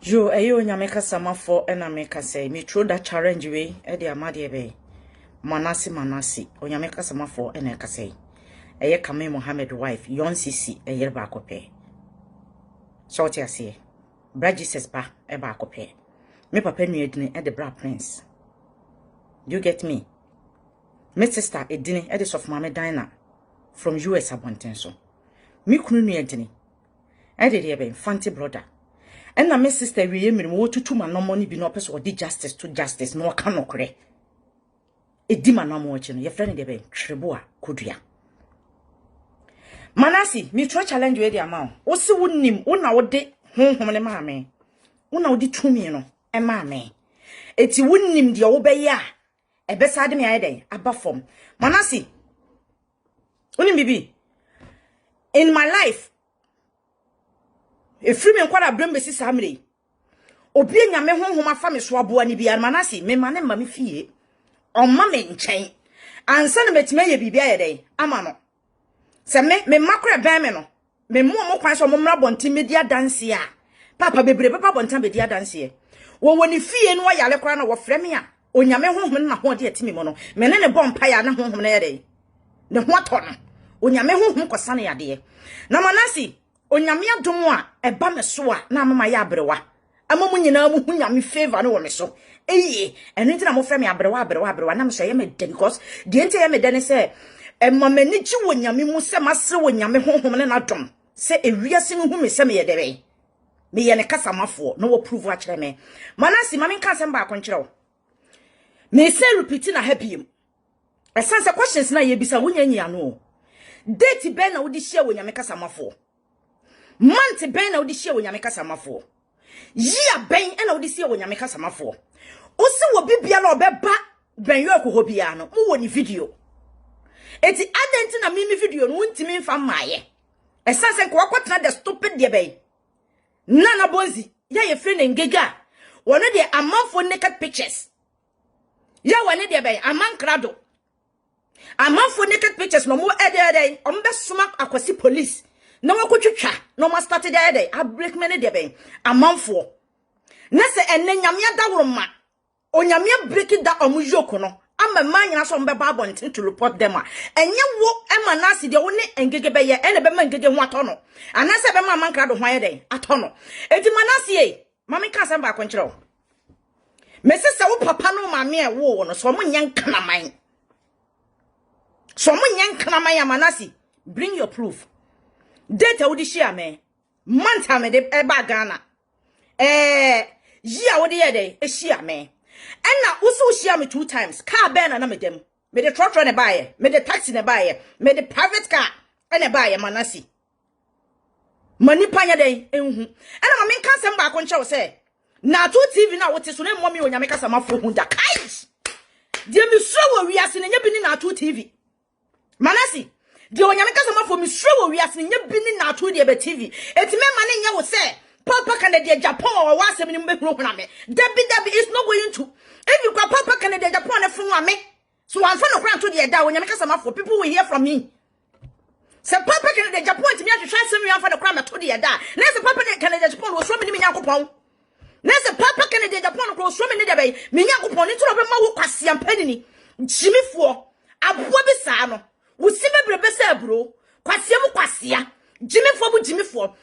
Jo, ayo nyameka sama for ena meka say me throw that challenge way e de amade be. Manasi onyameka sama for ena ka say. Eye Kame Mohammed wife yon sisi eye ba kope. So ti ase. Bra Jesus ba e ba kope. Me papa nuadini e de bra prince. Do you get me? Me sister edini e de sof mama Dina from US abontenso. Me kunu nuadini e de be fancy brother. And my sister we me wo tutu ma no money bi no person odi justice to justice no ka no kre edi ma no mo chi no ye friend de be twrebo a kodua manasi me tro challenge we di ama o se wonnim wo na wo de honhom le ma me wo na wo di tumi no e ma me eti wonnim de wo be ya e be sa de me aye den aba form manasi wonnim bibi in my life efiri me nkwara brembe si samre obi nyame honhom afa me so aboa ni bia manase me mane ma me fie omma me nchen ansa na metime ye bibia ye den ama no se me makora ban me no me mo kwan so mo mra bonti media dance a papa bebre papa bonta media dance e wo woni fie no yale kora na wo frɛ me a onyame honhom na ho de atimi mo no me ne bompa ya na honhom na ye den ne ho atɔ no onyame honhom kosane yade na manase onyame adom a eba me so a na mama ya abrewa amamu nyina mu hunyame favor no wo me so eye eno ntina mo frɛ me abrewa na me so ye me de because de ntia ye me de ne se emamani chi wonyame mu se masre wonyame honhom ne na dom se ewiase hu me se me ye de be me ye ne kasamafo no wo prove a kyerɛ me manasi mame nka asɛm ba akonkyerɛ wo me se repeat na happy esanse questions na ye bisa wonyanya no date ben na wo di share wonyame kasamafo month ben na odihie wonyame kasamafo year ben na odihie wonyame kasamafo osi wo bibia na obeba ben yo ko hobia no mo woni video eti adenti na mimi video no ntimi mfa maaye esanse ko akotena the stupid de ben nana bonzi ya ye friend ngega wono de amanfo naked pictures ya wone de ben amankrado amanfo naked pictures no mo ede ombe soma akwasi police no wakotwetwa no ma start there I break many de ben amanfo na se enne nyame adawroma onyame break da omujoko no ama manyina so mbe ba bontin to report them a enye wo ema na se de wo ne engege be ye ene be ma engege ho atono anase be ma mankra do hwan ye den atono enti manase e mame ka sem ba konkyere wo mesi se wo papa no mame e wo no so mo nyankanaman manase bring your proof. Data would share me. Manta me de eba Ghana. Year would ye de share me. And now also share me 2 times. Car ben and me dem. Me the truck run a buyer. Me the taxi ne buyer. Me the private car and a buyer manasi. Money panya day. And I mean can some back on show say. Now 2 TV now what is one mommy when you make us a mouth for hunda kais. Dear me so we are seeing you been in our 2 TV. Manasi. The onyameka sama for me sure we asini nye bini na atu de be TV. Eti me mane nya wo say papa can de Japan or wa asem ni me huru na me. Debi is not going to. If you call papa can de Japan e fun wa me. So am for no kran to de da onyameka sama for people will hear from me. Say papa can de Japan ti me atwa asem wi am for no kran to de da. Na say papa can de Japan wo so me ni yakopon. Na say papa can de Japan ko so me ni de be me yakopon ni to be ma wo kwase ampani ni. Jimifo aboa bi sa no. Usime brebe se bro kwasia mu kwasia jimifo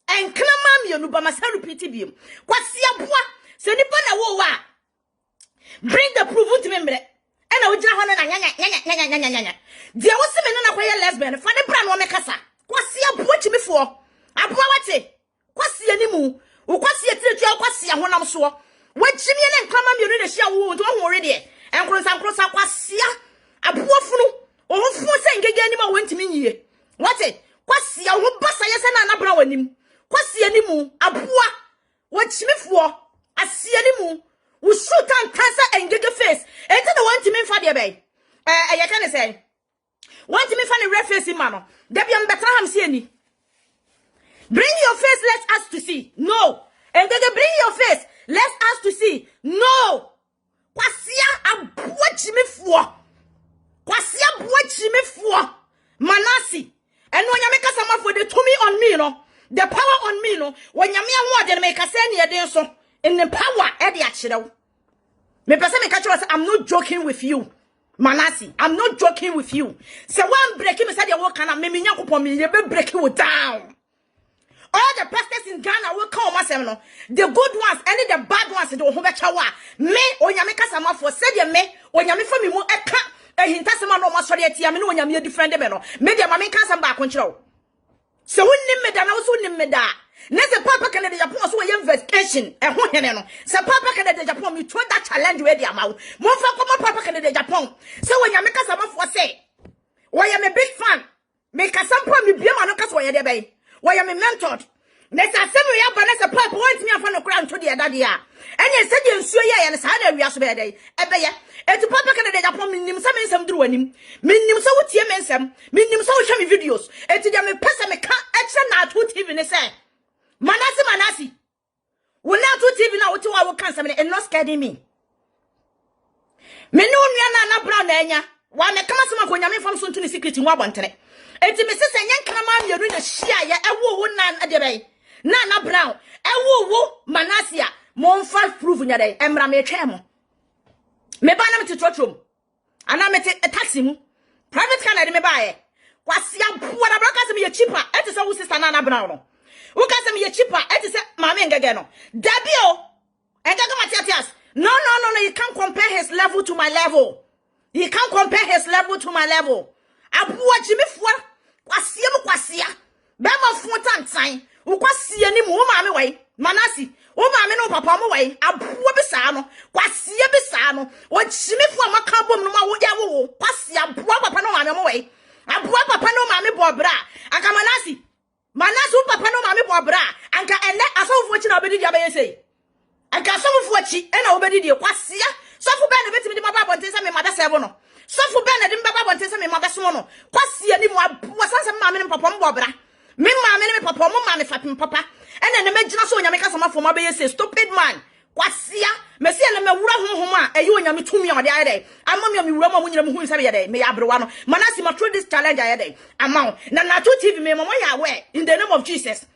enklama mienu ba masa repeat biem kwasia boa se nipa na wo wa bring the proof to me mbre e na ogina ho na nya dia wo se me na kwaye lesbian fa ne bra no me kasa kwasia boa jimifo aboa wate kwasia ni mu wo kwasia tiretu kwasia honam so wa jimie ne enklama mienu de hia wo to ho rede enkrosa kwasia abuofunu ohufunu se ngege ani ma wantimi nyiye wate kwasia ho basa yese na anabra wanim kwasia ni mu aboa wachimifo asia ni mu usutan kansa engege face enti na wantimi mfa de be ye kan say wantimi fa ne reface ma no da bia mbeta ham se ani bring your face let us to see no engege bring your face let us to see no kwasia aboa chimifo kwasia boa chimefo manasi eno nyame kasa mafo de to me on me no The power on me no. When you me a make a send so in the power at the actual. Me person me catch us. I'm not joking with you. Manasi, I'm not joking with you. So one breaking me said you walk and me nyankopon me be break you down. All the pastors in Ghana will come myself no. The good ones and the bad ones do ho becha wa. Me onyame kasama for said me onyame for me mu eka ehintasema no masori atia me no onyame different me no. Me dia mame kasam ba konchiro. So wonnim me da na so wonnim me da. Na se papa Canada Japan so we investigation e ho hene no. Se papa Canada Japan me throw that challenge we dia mawo. Mo fa ko papa Canada Japan. Se onyame kasama for say. Why am a big fan. Me kasampa me biama no kaso ye de bay. Why am a mentored? Let's assemble ya banasa papa want me afan okran to the daddy ya. Enya said you nsuo ya na sa na wiaso be dey. Ebe ye. Etu papa Canada Japan minnim sa mensam duru anim. Minnim sa wotie mensam. Minnim sa wo hwe me videos. Etu dia me pesa me ka extra na to TV ne say. Manasi. Wo na to TV na wote wa wo kan sam ne not scaring me. Me no nua na bra na enya. Wa me kama sama ko nyame fam so ntu ne secret nwa bontere. Eti me sese nyen kama mienu na hia ya ewo wo na adebe. Na brown ewo wo Manasia mo nfa proof nya dai emra me twa mo me ba na me titotrom ana me taxi mu private car na de me ba ye kwasia buwa da braka se me cheaper eti se wo sister na brown no wo ka se me cheaper eti se maame ngege no dabio engege Matias no you can't compare his level to my level. You can't compare his level to my level. Abuwa jimi fwa kwasia be ma fun tantan ukwasie ni mu maame wai Manasi o maame no papa mo wai abuwa bisa no kwasie bisa no o chimifo amaka bom no ma wo ya wo kwasie abuwa papa no maame mo wai abuwa papa no maame bo bra aka Manasi papa no maame bo bra anka ene asofo chi na obedi dia be sei anka asofo chi ena obedi dia kwasie sofo be na betimi di maba bonten se me mada sebo no sofo be na di maba bonten se me maba so no kwasie ni mu abuwa sanse maame no papa mo bo bra me maame me papa mo maame fapim papa ena na magina so onyame kasama fo ma be say stupid man kwasia me se na me wura honhom a eyi onyame tumi ode ayede amam ya me wura mo nyina me hu nsabe yede me ya abrewa no Manasi ma through this challenge ayede amount na to TV me mo ya aware in the name of Jesus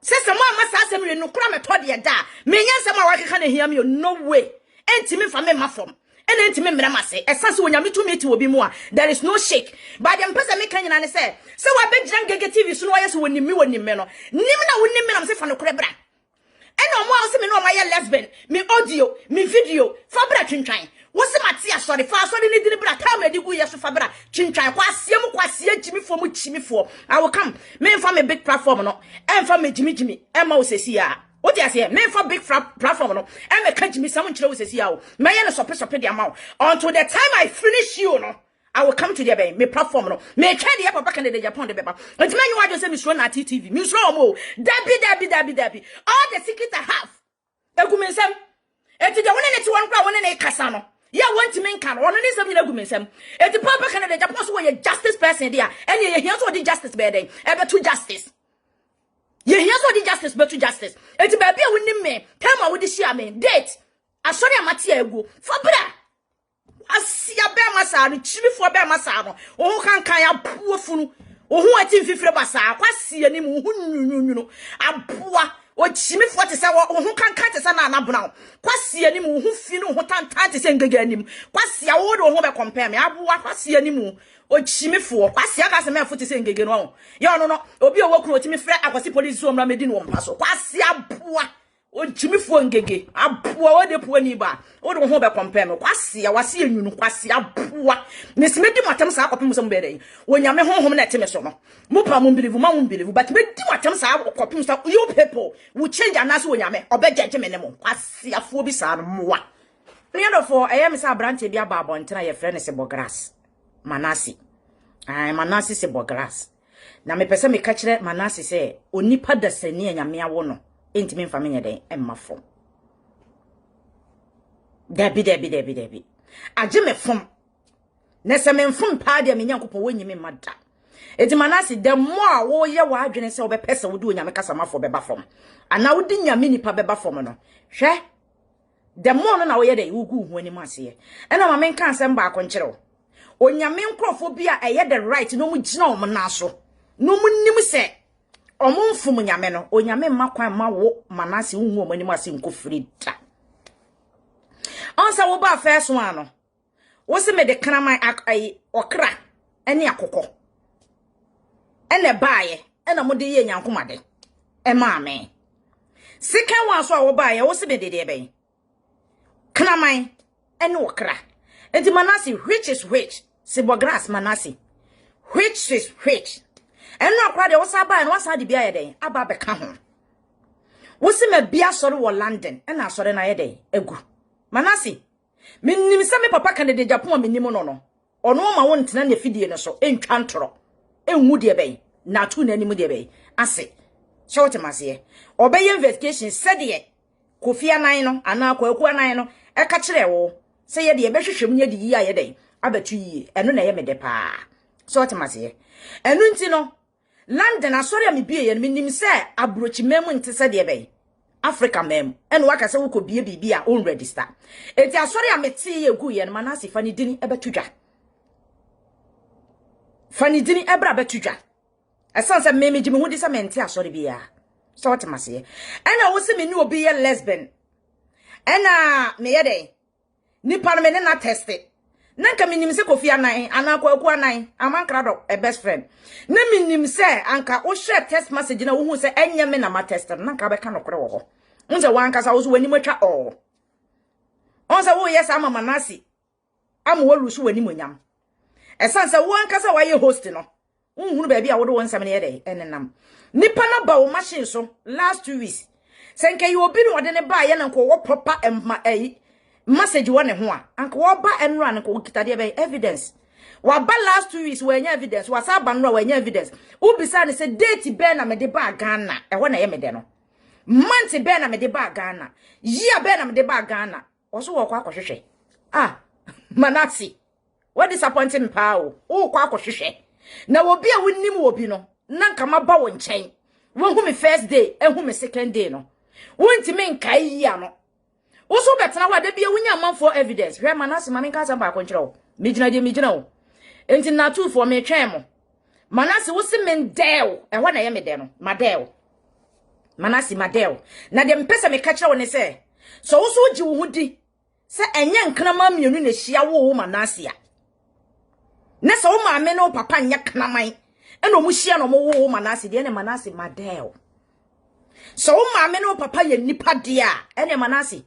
say some ma sa asem re no kura me to de da me nyansam a wakeka na hia me no way enti me fa me mafom ena enti me mra mase esase onyame tumi ti obi mu a there is no shake but dem pesa me kanyina ne say wa be giran Gege TV so no yeso wonim me no nim na wonim me na me se fa no kore bra ena omo a se me no ma ye lesbian me audio me video fa bra twintwan wo se Matia sorry fa sorry ni diri bra ta ma di gu yeso fa bra twintwan kwasie jimifo mu chimifo I will come me fa me big platform no em fa me jimi em ma wo sesi a what you say? Me for big platform no. And me can't me someone close as you. Me na sope the amount. Until the time I finish you no, I will come to the bay. Me platform no. Me try the upper back in the Japan the paper. But man you want to say me show na TV. Me show mo. Dabi. All the secret I have. Egumensem. Eti the one net one crowd one na kasa no. Ya want to make can one na some egumensem. Eti papa can the Japan so you justice person there. And you hear so the justice be there. Ever to justice. Ye hear so the justice but to justice. Eti baby a wonim me. Time a wodi share me. Date. Asori Matia egu. For bra. Asia be masa no chimifo be masa no. O kan abuo funu. O hu ati mfifire basa. Kwasi ani mu hu nyunyunyuno. Aboa o chimifo te se o hu kan te se na anabona. Kwasi ani mu hu fi no hu tantan te se ngege anim. Kwasi a wo do hu be compare me. Aboa kwasi ani mu o chimifo kwasi aka se me fo te se ngege no. Ye no obi o wokru otimi frɛ akwasi police so mra medi no mpaso kwasi aboa o chimifo ngege aboa wo de po ni ba wo do ho be compare me kwasi a wase enwunu kwasi aboa mesimedi matam sa akopem so mbere wonyame honhom na teme so no mo pa mo believe but medi matam sa akopem so you people will change anaso wonyame obejeje me ne mo kwasi afo bi sa no moa for I am sa branch bi aba abonten ye frɛ ne se Bogras Manasi Manasi se Bogras na me pese me ka kire Manasi se onipa da sani anyame awo no entimi mfa me nyeden emmafo dabi age me fom na se me mfom pa de me nyankopon wonyime mada enti Manasi the more wo ye wa adwene se obepese wo de onyame kasamafo beba fom ana wo de nyame nipa beba fom no hwe the more no na wo ye de wo gu hu ani mase e na ma me nka asem ba akonkere wo onyame nkrofo bia eye the right no mu gina wo na so no mu nim se omunfum nyame no onyame makwan ma wo Manase unhu omani ase nko frida onsa wo ba first one no wo se me de kraman akai okra ene akokọ ene baaye ena mo de ye nyankomade e maame second one so wo baaye wo se me de ben kraman ene okra enti Manase which is which sibo grass Manase which is which enu akra de wo sa baaye no wo sa de bia ye den aba be ka ho wo se me bia sori wo London ena sori na ye den egu Manase minnim se me papa kan de Japan minnim no no ono ma wo ntena na fidie no so entwa ntoro enwu de ben na tu na anim de ben ase short mase obey investigation said ye Kofi Anan no ana Kwaku Anan no e ka kire wo se ye de ye behwehwem nya de yi aye den abatu yi eno na ye me de pa short mase enu nti no London asori am bie ye minnim se abrochi memu nti se de ben Africa mem eno waka se wo ko bie bibia on register enti asori am tie ye gu ye no Manase fani dini ebetudwa fani dini ebra betudwa esanse meme jimi hudi sa mente asori bia so what mase ena wo se me ni obi ye lesbian ena me ye dey nipa no me na teste nanka minim se Kofi Anan ana Kwaku Anan amankrado a best friend na minim se anka wo share text message na wo hu se enye me na ma test nanka be ka no kore wo ho unse wanka sa wo so wani matwa onse wo yes ama Manase ama wo lusu wani monyam esanse wo anka sa wa ye host no unhunu ba bia wo do wonsam ne ye dey enenam nipa na ba wo machine so last 2 weeks senke yi obi no de ne ba ye na ko wo proper message wone ho a anka wo ba enro an ko kitade be evidence wa ba last 2 weeks we nya evidence wa sa ba no we nya evidence ubisa ne se date be na me de ba Ghana e ho na ye me de no month be na me de ba Ghana year be na me de ba Ghana oso wo kwa akohwehwe Manase what disappointing pa o kwa akohwehwe na obi a wonnim obi no nanka maba wo nchen wo hu me first day e hu me second day no wonti me nkai yi ano Oso betena wa da bia wunya manfo evidence hwe Manase ma menka samba akonkyere wo mejina wo enti na tu for me twen mo Manase wo se mendel e ho na ye me de no madel Manase madel na de mpesa me ka kyere wo ne se so wo so gi wo hudi se enye nkrama mienu na hia wo Manase a na so wo ma me no papa nya knaman e no mu hia no mo wo Manase de ne Manase madel so wo ma me no papa ya nipa de a ene Manase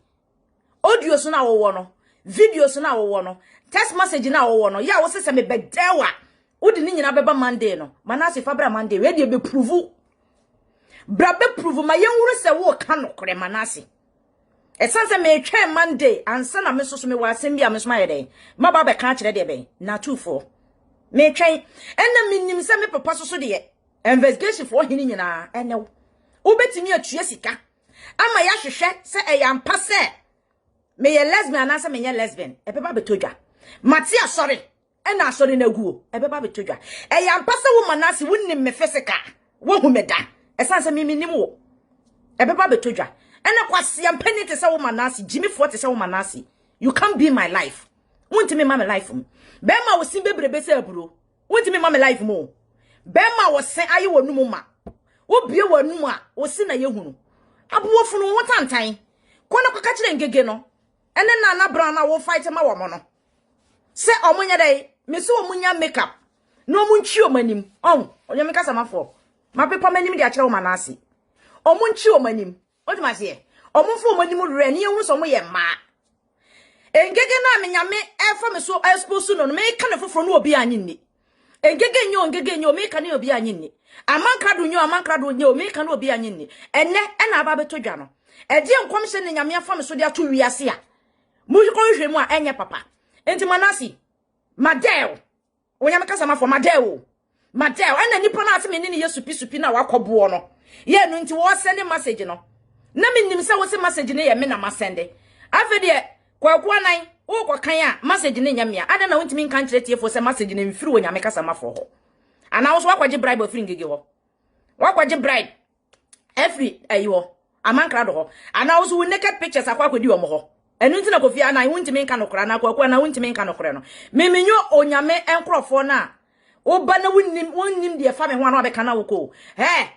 audio so na wo no video so na wo no text message na wo no ya wo se me bedewa udi ni nyina beba Monday no Manase fabra Monday we de be prove bra be prove ma yenwuru se wo ka no kore Manase esanse me twen Monday ansa na me so me wa asem bia me so ma yede ma ba be ka kire de be na 24 me twen enna minnim se me papa so de investigation for hini nyina ene wo betimi atue sika ama ya hwehwe se eyampa se me ye lesbian anasa me ye lesbian ebeba betodwa matia sorry ena sorry na guo ebeba betodwa eyampa se wo Manase wonnim me physical wo hu meda esanse me nim wo ebeba betodwa ena kwase yampani te se wo Manase jimi 40 se wo Manase you can't be my life won't me my life be ma wo sin bebrebe se aburo won't me my life mo be ma wo sen aye wo numu ma wo bie wo numu a wo sin na ye hunu abuwo funu wo tantan kono ko ka kire ngege no ene na bra na wo fight ma wo mo no se omunya dai me se omunya makeup no munchi omanim onye me kasa mafo ma pepa manim de akire wo Manase omunchi omanim odi ma se omunfo omanim re ne yehu so mo ye ma engege na me nyame efa me so expose no me ka na foforo no obi anyinni engege nyo me ka na obi anyinni amankrado nyo me ka na obi anyinni ene na aba betodwa no edi enkom se ne nyame afa me so de ato wiase a mu ko hwe mu a enye papa enti Manase madel onyame kasa ma for madel ena nipa na ase me ni Yesu pisupi na wakobo no ye no nti wo send message no na me nim se wo se message ne ye me na ma send afede Kwaku Anan wo ko kan a message ne nyame a ada na wontimi nkan kire tiefo se message ne mfiri onyame kasa ma for ho ana wo so wakwaje bribe ofiri ngege ho wakwaje bribe every ayo amankrado ho ana wo so naked pictures akwakodi wo mo ho enu nti na Kofi Anan wontimi nka no kora na Kwaku Anan wontimi nka no kora no memenyo onyame enkrofo na Oba na wonnim de fa me ho ana obeka na woko.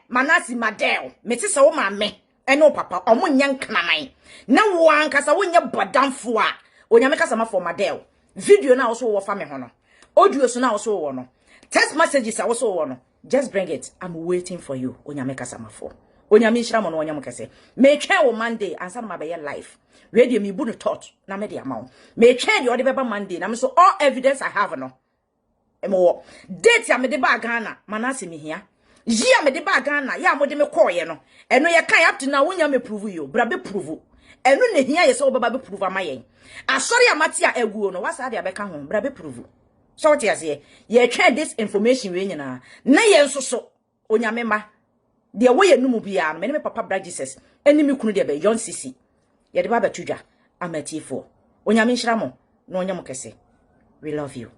Manasi Madel. Me te se wo ma me. Eno papa omo nya nknaman. Na wo ankasa wonya bodamfo a. Onyame kasa ma for Madel. Video na also wo fa me ho no. Audio so na also wo no. Text messages a also wo no. Just bring it. I'm waiting for you. Onyame kasa ma for. Onyame nshira mo no onyam kase. Me twa wo Monday ansa ma be ye life. We dey me bu no thought na me dey amaw. Me twa dey ode beba Monday na me so all evidence I have no. Emo date ya me de ba Ghana Manase me hia. Yia me de ba Ghana ya mo de me call ye no. Eno ye kan up to now wonya me prove you. Bra be prove. Eno ne hia ye so beba be prove amayen. Asori amati a eguo no wasa de abeka ho bra be prove. So what you say? Ye twa this information we nyina. Na ye nso so onyame ma. De wo ye numu bia no me papa bra Jesus. Eni me kunu de be yon sisi. Ye de ba betudwa amatifo. Onyame nhira mo no onyam kese. We love you.